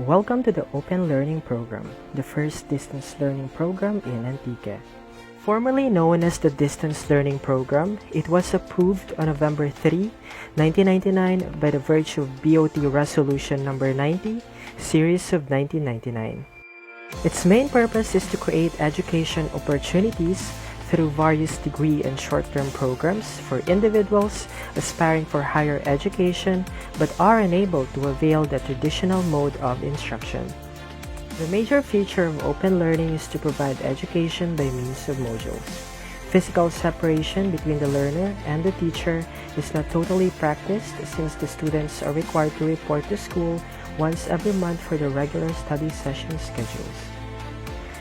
Welcome to the Open Learning Program, the first distance learning program in Antique. Formerly known as the Distance Learning Program, it was approved on November 3, 1999 by the virtue of BOT Resolution Number 90, Series of 1999. Its main purpose is to create education opportunities through various degree and short-term programs for individuals aspiring for higher education but are unable to avail the traditional mode of instruction. The major feature of open learning is to provide education by means of modules. Physical separation between the learner and the teacher is not totally practiced since the students are required to report to school once every month for the regular study session schedules.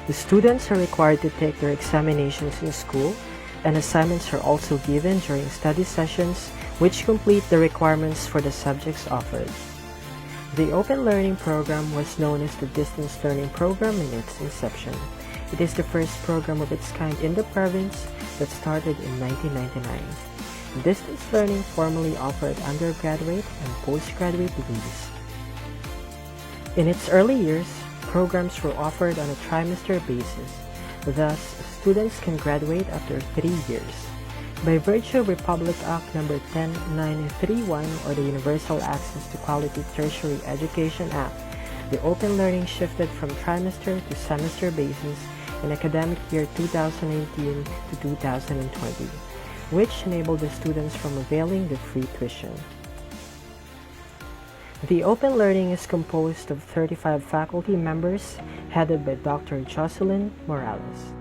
The students are required to take their examinations in school, and assignments are also given during study sessions which complete the requirements for the subjects offered. The Open Learning Program was known as the Distance Learning Program in its inception. It is the first program of its kind in the province that started in 1999. Distance learning formerly offered undergraduate and postgraduate degrees. In its early years, programs were offered on a trimester basis. Thus, students can graduate after 3 years. By virtue of BUtlAk No. 10931 or the Universal Access to Quality Tertiary Education Act, the open learning shifted from trimester to semester basis in academic year 2019 to 2020, which enabled the students from availing the free tuition. The Open Learning is composed of 35 faculty members headed by Dr. Jocelyn Morales.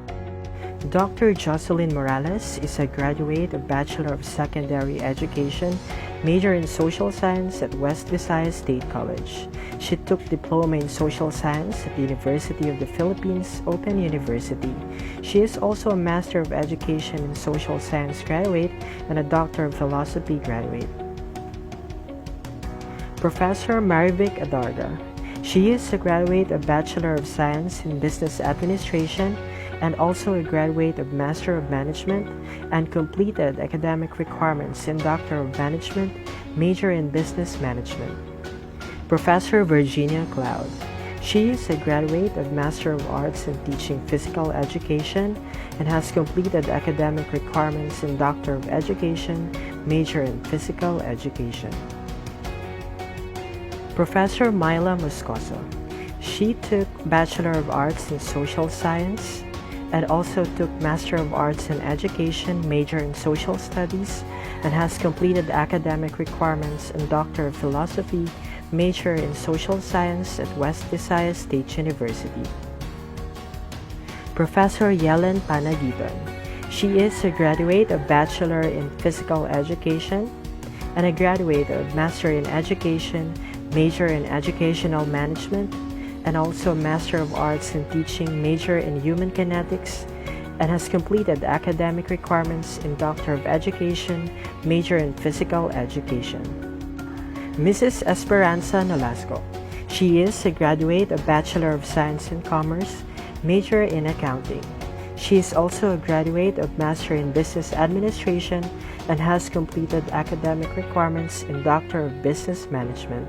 Dr. Jocelyn Morales is a graduate of Bachelor of Secondary Education, major in Social Science at West Visayas State College. She took Diploma in Social Science at the University of the Philippines Open University. She is also a Master of Education in Social Science graduate and a Doctor of Philosophy graduate. Professor Marivic Adarga. She is a graduate of Bachelor of Science in Business Administration and also a graduate of Master of Management and completed academic requirements in Doctor of Management, major in Business Management. Professor Virginia Cloud. She is a graduate of Master of Arts in Teaching Physical Education and has completed academic requirements in Doctor of Education, major in Physical Education. Professor Myla Moscoso. She took Bachelor of Arts in Social Science and also took Master of Arts in Education, major in Social Studies, and has completed academic requirements in Doctor of Philosophy, major in Social Science at West Visayas State University. Professor Yellen Panagiton. She is a graduate of Bachelor in Physical Education and a graduate of Master in Education, major in Educational Management, and also Master of Arts in Teaching, major in Human Kinetics, and has completed academic requirements in Doctor of Education, major in Physical Education. Mrs. Esperanza Nolasco. She is a graduate of Bachelor of Science in Commerce, major in Accounting. She is also a graduate of Master in Business Administration and has completed academic requirements in Doctor of Business Management.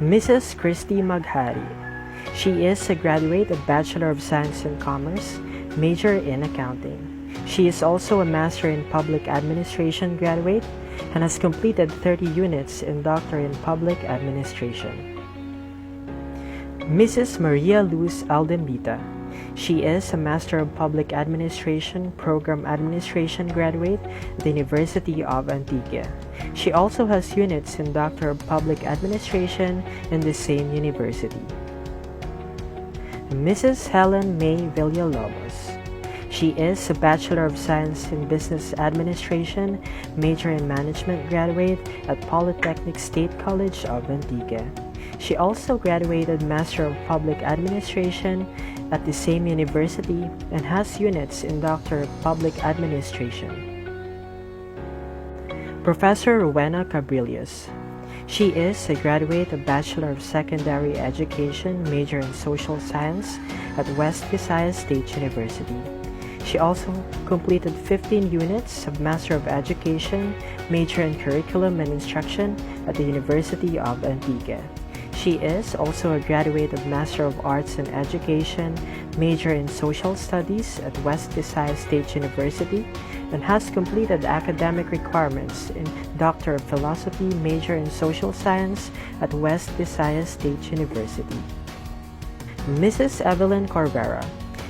Mrs. Christy Maghari. She is a graduate of Bachelor of Science in Commerce, major in Accounting. She is also a Master in Public Administration graduate and has completed 30 units in Doctor in Public Administration. Mrs. Maria Luz Aldembita. She is a Master of Public Administration Program Administration graduate at the University of Antique. She also has units in Doctor of Public Administration in the same university. Mrs. Helen May Villalobos. She is a Bachelor of Science in Business Administration, major in Management graduate at Polytechnic State College of Antique. She also graduated Master of Public Administration at the same university and has units in Doctor of Public Administration. Professor Rowena Cabrillas. She is a graduate of Bachelor of Secondary Education, major in Social Science at West Visayas State University. She also completed 15 units of Master of Education, major in Curriculum and Instruction at the University of Antique. She is also a graduate of Master of Arts in Education, major in Social Studies at West Visayas State University, and has completed academic requirements in Doctor of Philosophy, major in Social Science at West Visayas State University. Mrs. Evelyn Corvera.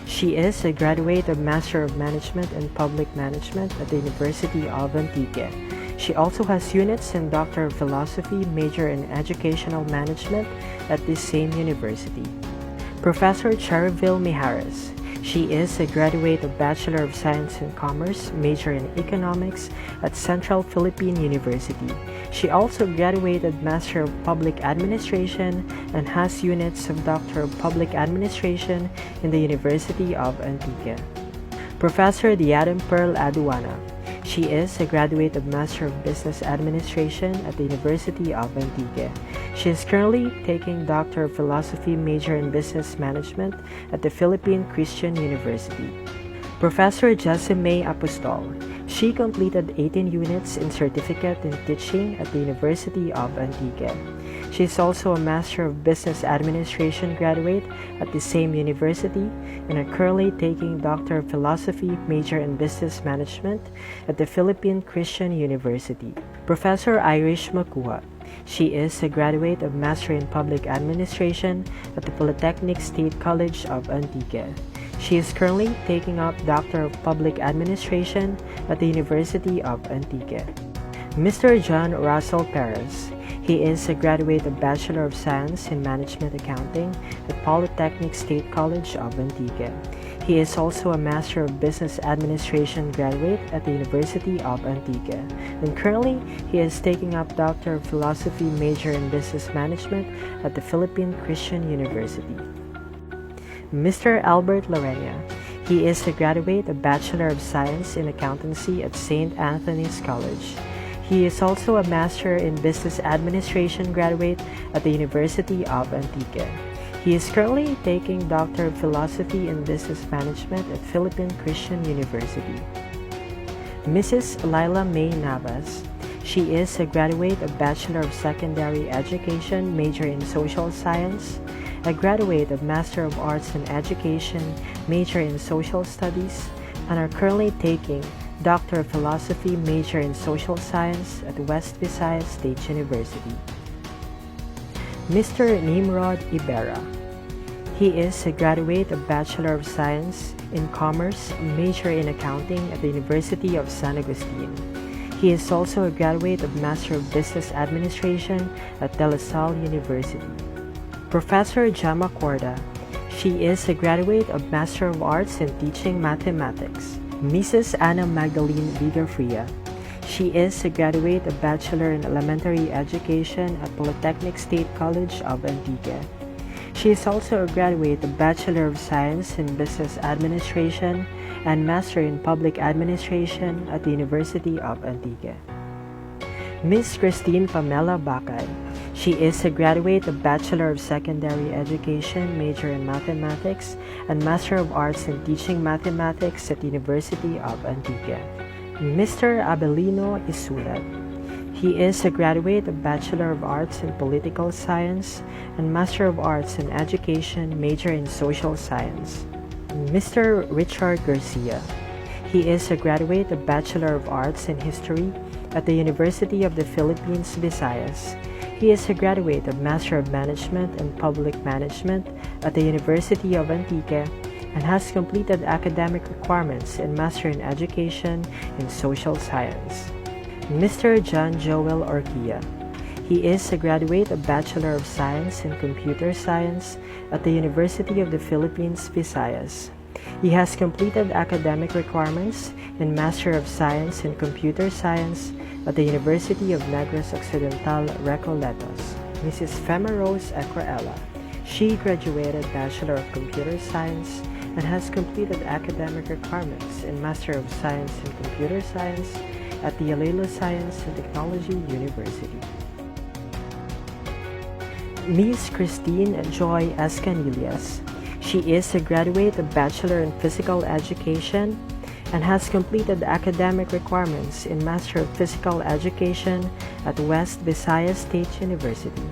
She is a graduate of Master of Management in Public Management at the University of Antique. She also has units in Doctor of Philosophy, major in Educational Management at this same university. Professor Cherville Mijares. She is a graduate of Bachelor of Science in Commerce, major in Economics at Central Philippine University. She also graduated Master of Public Administration and has units of Doctor of Public Administration in the University of Antique. Professor Diadem Pearl Aduana. She is a graduate of Master of Business Administration at the University of Antique. She is currently taking Doctor of Philosophy, major in Business Management at the Philippine Christian University. Professor Jesime Apostol. She completed 18 units in Certificate in Teaching at the University of Antique. She is also a Master of Business Administration graduate at the same university and are currently taking Doctor of Philosophy, major in Business Management at the Philippine Christian University. Professor Irish Makuha. She is a graduate of Master in Public Administration at the Polytechnic State College of Antique. She is currently taking up Doctor of Public Administration at the University of Antique. Mr. John Russell Perez. He is a graduate of Bachelor of Science in Management Accounting at Polytechnic State College of Antique. He is also a Master of Business Administration graduate at the University of Antique, and currently he is taking up Doctor of Philosophy, major in Business Management at the Philippine Christian University. Mr. Albert Lorena. He is a graduate of Bachelor of Science in Accountancy at St. Anthony's College. He is also a Master in Business Administration graduate at the University of Antique. He is currently taking Doctor of Philosophy in Business Management at Philippine Christian University. Mrs. Lila May Navas. She is a graduate of Bachelor of Secondary Education, major in Social Science, a graduate of Master of Arts in Education, major in Social Studies, and are currently taking Doctor of Philosophy, major in Social Science at West Visayas State University. Mr. Nimrod Ibera. He is a graduate of Bachelor of Science in Commerce, major in Accounting at the University of San Agustin. He is also a graduate of Master of Business Administration at De La Salle University. Professor Jama Corda. She is a graduate of Master of Arts in Teaching Mathematics. Mrs. Anna Magdalene Vigafria. She is a graduate of Bachelor in Elementary Education at Polytechnic State College of Antique. She is also a graduate of Bachelor of Science in Business Administration and Master in Public Administration at the University of Antique. Ms. Christine Pamela Bacay. She is a graduate of Bachelor of Secondary Education, major in Mathematics, and Master of Arts in Teaching Mathematics at the University of Antique. Mr. Abelino Isulat. He is a graduate of Bachelor of Arts in Political Science and Master of Arts in Education, major in Social Science. Mr. Richard Garcia. He is a graduate of Bachelor of Arts in History at the University of the Philippines, Visayas. He is a graduate of Master of Management and Public Management at the University of Antique and has completed academic requirements in Master in Education in Social Science. Mr. John Joel Orquia. He is a graduate of Bachelor of Science in Computer Science at the University of the Philippines, Visayas. He has completed academic requirements in Master of Science in Computer Science at the University of Negros Occidental, Recoletos. Mrs. Fema Rose Equaela. She graduated Bachelor of Computer Science and has completed academic requirements in Master of Science in Computer Science at the Iloilo Science and Technology University. Ms. Christine Joy Escanillas. She is a graduate of Bachelor in Physical Education and has completed academic requirements in Master of Physical Education at West Visayas State University.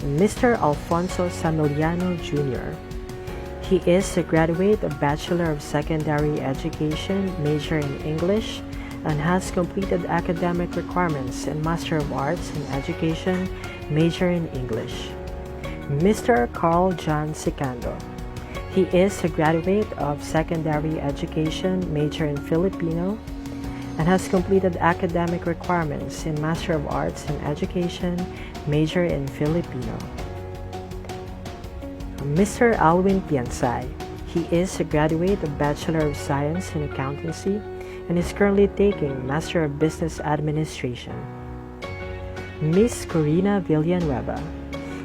Mr. Alfonso Samiliano Jr. He is a graduate of Bachelor of Secondary Education, major in English, and has completed academic requirements in Master of Arts in Education, major in English. Mr. Carl John Sicando. He is a graduate of Secondary Education, major in Filipino, and has completed academic requirements in Master of Arts in Education, major in Filipino. Mr. Alwin Piansay. He is a graduate of Bachelor of Science in Accountancy and is currently taking Master of Business Administration. Miss Corina Villanueva.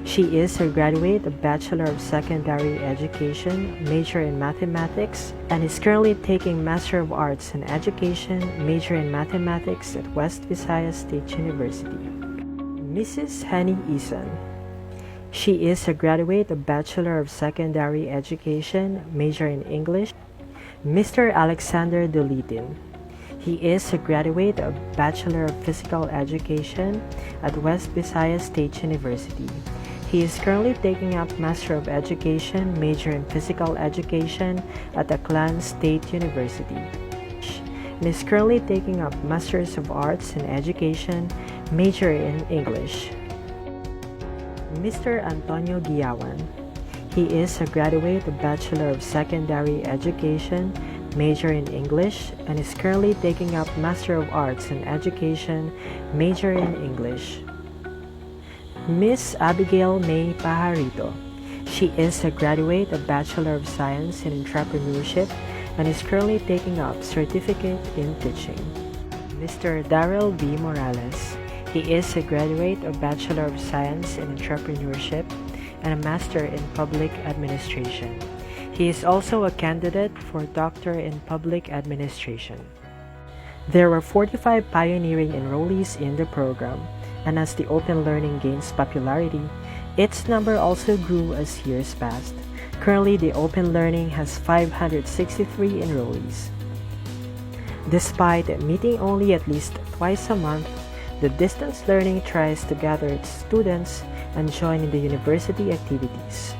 She is a graduate of Bachelor of Secondary Education, major in Mathematics, and is currently taking Master of Arts in Education, major in Mathematics at West Visayas State University. Mrs. Henny Isan. She is a graduate of Bachelor of Secondary Education, major in English. Mr. Alexander Dolitin. He is a graduate of Bachelor of Physical Education at West Visayas State University. He is currently taking up Master of Education, major in Physical Education at Aklan State University, and is currently taking up Masters of Arts in Education, major in English. Mr. Antonio Guiawan. He is a graduate of Bachelor of Secondary Education, major in English, and is currently taking up Master of Arts in Education, major in English. Miss Abigail May Pajarito. She is a graduate of Bachelor of Science in Entrepreneurship and is currently taking up Certificate in Teaching. Mr. Darrell B. Morales. He is a graduate of Bachelor of Science in Entrepreneurship and a Master in Public Administration. He is also a candidate for Doctor in Public Administration. There were 45 pioneering enrollees in the program, and as the open learning gains popularity, its number also grew as years passed. Currently, the open learning has 563 enrollees. Despite meeting only at least twice a month, the distance learning tries to gather its students and join in the university activities.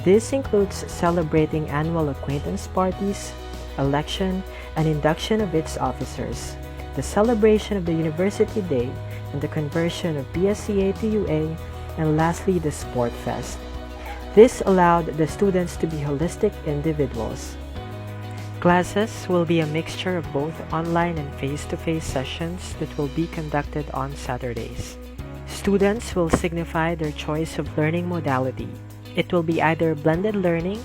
This includes celebrating annual acquaintance parties, election, and induction of its officers, the celebration of the University Day, and the conversion of PSCA to UA, and lastly, the Sport Fest. This allowed the students to be holistic individuals. Classes will be a mixture of both online and face-to-face sessions that will be conducted on Saturdays. Students will signify their choice of learning modality. It will be either blended learning,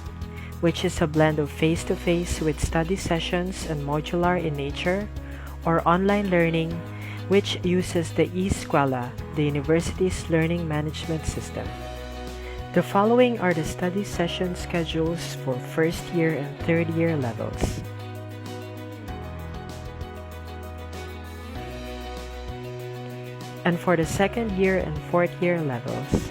which is a blend of face-to-face with study sessions and modular in nature, or online learning, which uses the eSkwela, the university's learning management system. The following are the study session schedules for first year and third year levels. And for the second year and fourth year levels.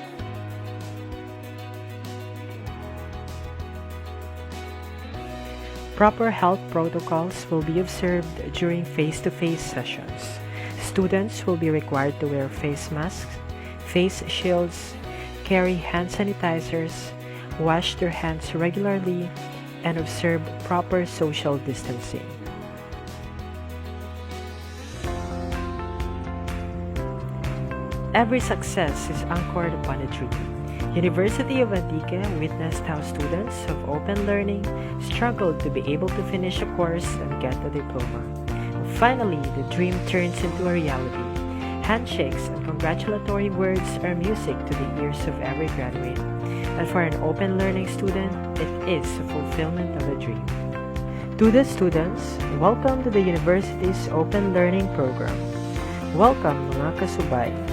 Proper health protocols will be observed during face-to-face sessions. Students will be required to wear face masks, face shields, carry hand sanitizers, wash their hands regularly, and observe proper social distancing. Every success is anchored upon a dream. University of Antique witnessed how students of open learning struggled to be able to finish a course and get a diploma. Finally, the dream turns into a reality. Handshakes and congratulatory words are music to the ears of every graduate. And for an open learning student, it is a fulfillment of a dream. To the students, welcome to the university's open learning program. Welcome mga kasubay.